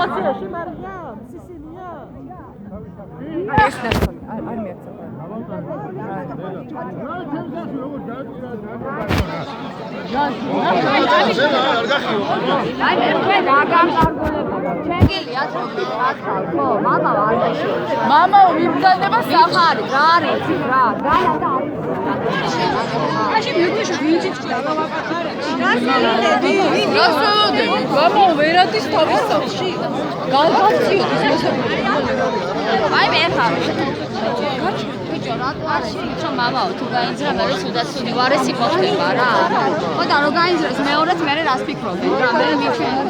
სიტუაციაში მარია, სისინია. ეს ნახო, არ მიაქცია. მამა ვიბრძანდება სახარი, რა არის, რა, განა და არის. აში მიუთეში ვინცი გასველოდები, მამა ვერადის თავის სახლში. გავგაციოთ ეს მოსაბურო. აი მე ხარ. ბიჭო, რატო არის რომ მამაო თუ გაინძრა მე სუდაცუდი ვარესი მოხდება რა. ხოდა რო გაინძრეს მეორეც მე რას ფიქრობენ რა მე მიფიქრობ.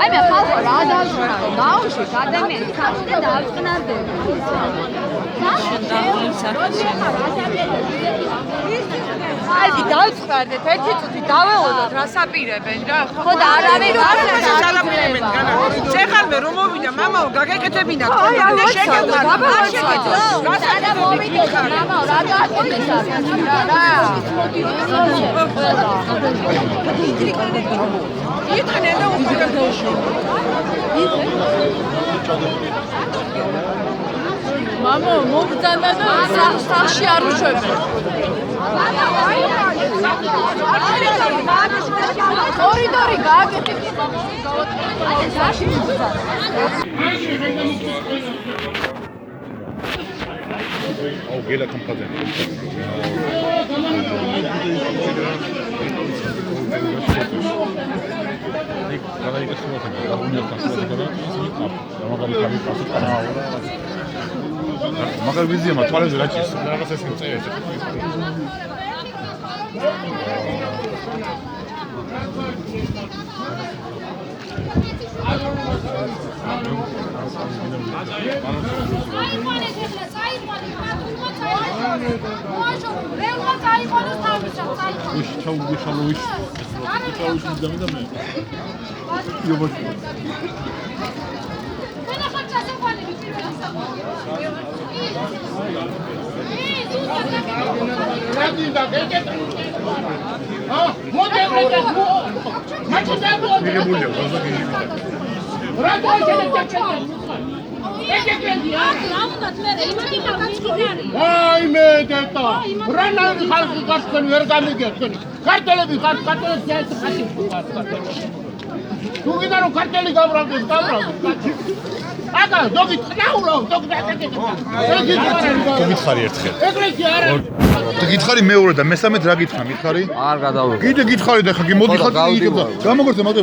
აი მე ხალხო რა დავწყნარო, დაუშვი ადამიანი ხალხი და დავწყნარდები. აი დავწყნარდეთ, ერთი წუთი დავეულოთ რა საპირებენ რა. ხოდა არავინ არ არაფერს შეხარ მე რომ მოვიდა მამაო გაგეკეთებინა და შეგეძა რა შეგეძა რა მოვიდეთ მამაო რა გააკეთეს რა იტანე და უყურებდეში მამაო მოგძანა და სახში არ უშვებენ კორიდორი გააკეთეთ აი სახში მოგძანა Oh, gela komplett. Magari vizia, ma quale della ci sono? La stessa senza Ai me deta. Rana xalqi qatqan ver gamigetqan. Kartelebi qatqan jayt qatib qatqan. Tu gidaro karteli gabravdes. Aga dogi tnauro, dogi daqeketa. თუ გითხარი ერთხელ. ეგრეთი არა. თუ გითხარი მეორე და მესამედ რა გითხრა? მითხარი? არ გადავიღე. კიდე გითხარი და ხა მოდი ხარ. გამოგორცე მაგ